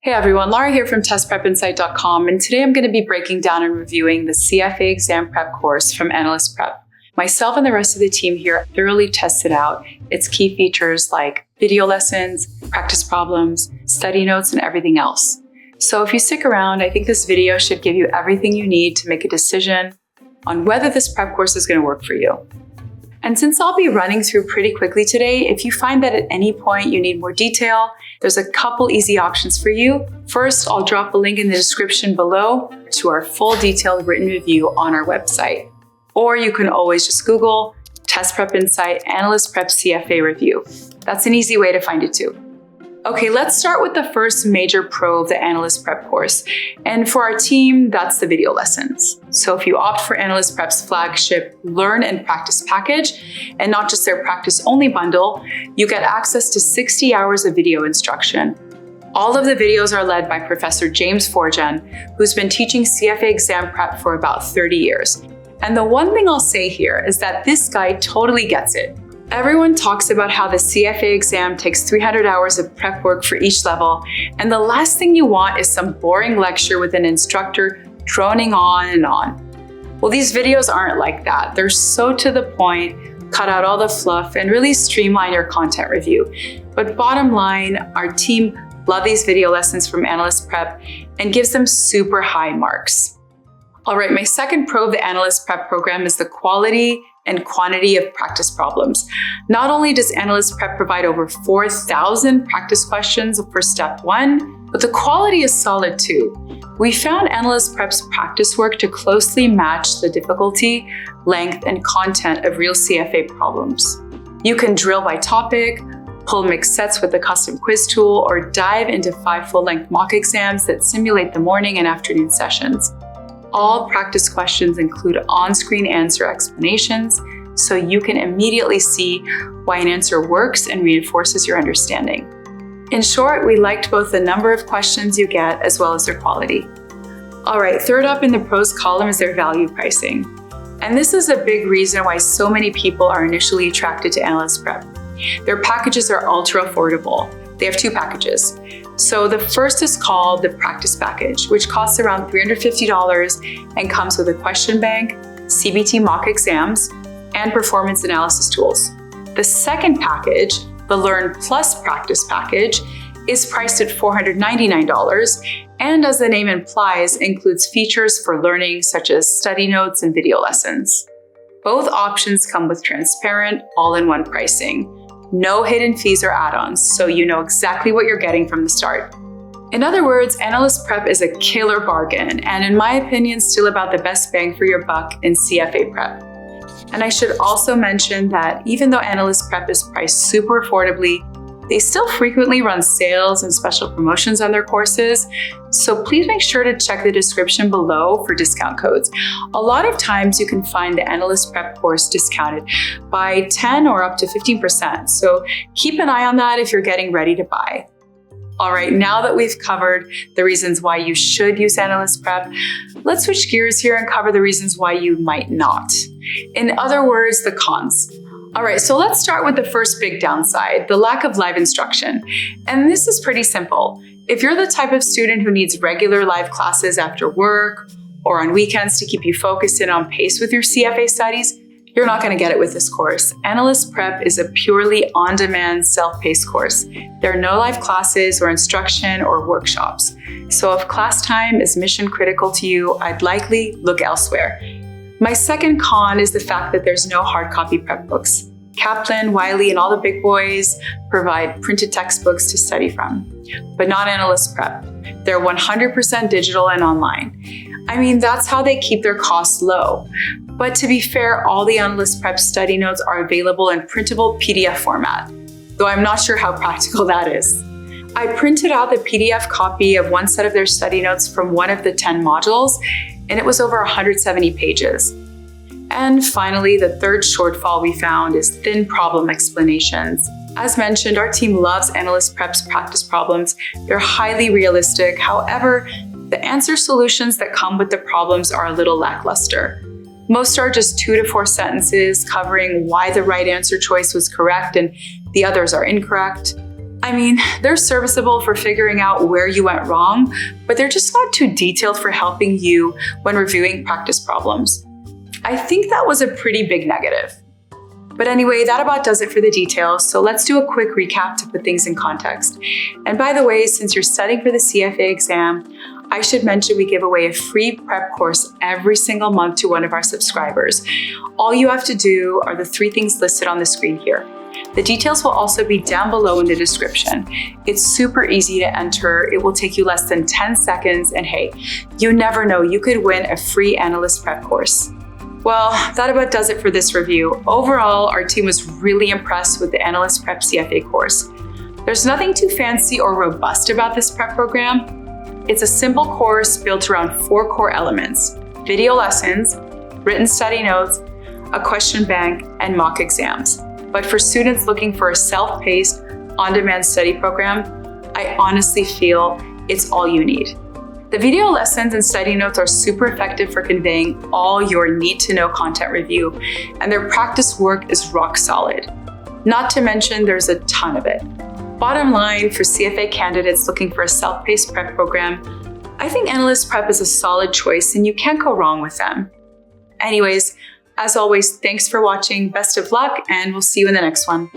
Hey everyone, Laura here from testprepinsight.com, and today I'm going to be breaking down and reviewing the CFA exam prep course from AnalystPrep. Myself and the rest of the team here thoroughly tested out its key features like video lessons, practice problems, study notes, and everything else. So if you stick around, I think this video should give you everything you need to make a decision on whether this prep course is going to work for you. And since I'll be running through pretty quickly today, if you find that at any point you need more detail, there's a couple easy options for you. First, I'll drop a link in the description below to our full detailed written review on our website. Or you can always just Google Test Prep Insight AnalystPrep CFA review. That's an easy way to find it too. Okay, let's start with the first major pro of the AnalystPrep course. And for our team, that's the video lessons. So if you opt for AnalystPrep's flagship Learn and Practice package, and not just their practice only bundle, you get access to 60 hours of video instruction. All of the videos are led by Professor James Forgen, who's been teaching CFA exam prep for about 30 years. And the one thing I'll say here is that this guy totally gets it. Everyone talks about how the CFA exam takes 300 hours of prep work for each level, and the last thing you want is some boring lecture with an instructor droning on and on. Well, these videos aren't like that. They're so to the point, cut out all the fluff, and really streamline your content review. But bottom line, our team love these video lessons from AnalystPrep and gives them super high marks. All right, my second pro of the AnalystPrep program is the quality and quantity of practice problems. Not only does AnalystPrep provide over 4,000 practice questions for step 1, but the quality is solid too. We found AnalystPrep's practice work to closely match the difficulty, length, and content of real CFA problems. You can drill by topic, pull mixed sets with the custom quiz tool, or dive into 5 full-length mock exams that simulate the morning and afternoon sessions. All practice questions include on-screen answer explanations, so you can immediately see why an answer works and reinforces your understanding. In short, we liked both the number of questions you get as well as their quality. All right, third up in the pros column is their value pricing. And this is a big reason why so many people are initially attracted to AnalystPrep. Their packages are ultra affordable. They have 2 packages. So the first is called the Practice Package, which costs around $350 and comes with a question bank, CBT mock exams, and performance analysis tools. The second package, the Learn Plus Practice Package, is priced at $499 and, as the name implies, includes features for learning such as study notes and video lessons. Both options come with transparent, all-in-one pricing. No hidden fees or add-ons, so you know exactly what you're getting from the start. In other words, AnalystPrep is a killer bargain, and in my opinion, still about the best bang for your buck in CFA prep. And I should also mention that even though AnalystPrep is priced super affordably, they still frequently run sales and special promotions on their courses, so please make sure to check the description below for discount codes. A lot of times you can find the AnalystPrep course discounted by 10 or up to 15%, so keep an eye on that if you're getting ready to buy. All right, now that we've covered the reasons why you should use AnalystPrep, let's switch gears here and cover the reasons why you might not. In other words, the cons. All right, so let's start with the first big downside, the lack of live instruction. And this is pretty simple. If you're the type of student who needs regular live classes after work or on weekends to keep you focused and on pace with your CFA studies, you're not going to get it with this course. AnalystPrep is a purely on-demand, self-paced course. There are no live classes or instruction or workshops. So if class time is mission critical to you, I'd likely look elsewhere. My second con is the fact that there's no hard copy prep books. Kaplan, Wiley, and all the big boys provide printed textbooks to study from, but not AnalystPrep. They're 100% digital and online. I mean, that's how they keep their costs low. But to be fair, all the AnalystPrep study notes are available in printable PDF format, though I'm not sure how practical that is. I printed out the PDF copy of one set of their study notes from one of the 10 modules, and it was over 170 pages. And finally, the third shortfall we found is thin problem explanations. As mentioned, our team loves AnalystPrep's practice problems. They're highly realistic. However, the answer solutions that come with the problems are a little lackluster. Most are just 2 to 4 sentences covering why the right answer choice was correct and the others are incorrect. I mean, they're serviceable for figuring out where you went wrong, but they're just not too detailed for helping you when reviewing practice problems. I think that was a pretty big negative. But anyway, that about does it for the details, so let's do a quick recap to put things in context. And by the way, since you're studying for the CFA exam, I should mention we give away a free prep course every single month to one of our subscribers. All you have to do are the 3 things listed on the screen here. The details will also be down below in the description. It's super easy to enter. It will take you less than 10 seconds, and hey, you never know, you could win a free Analyst Prep course. Well, that about does it for this review. Overall, our team was really impressed with the AnalystPrep CFA course. There's nothing too fancy or robust about this prep program. It's a simple course built around 4 core elements: video lessons, written study notes, a question bank, and mock exams. But for students looking for a self-paced, on-demand study program, I honestly feel it's all you need. The video lessons and study notes are super effective for conveying all your need-to-know content review, and their practice work is rock solid. Not to mention, there's a ton of it. Bottom line, for CFA candidates looking for a self-paced prep program, I think AnalystPrep is a solid choice and you can't go wrong with them. Anyways, as always, thanks for watching, best of luck, and we'll see you in the next one.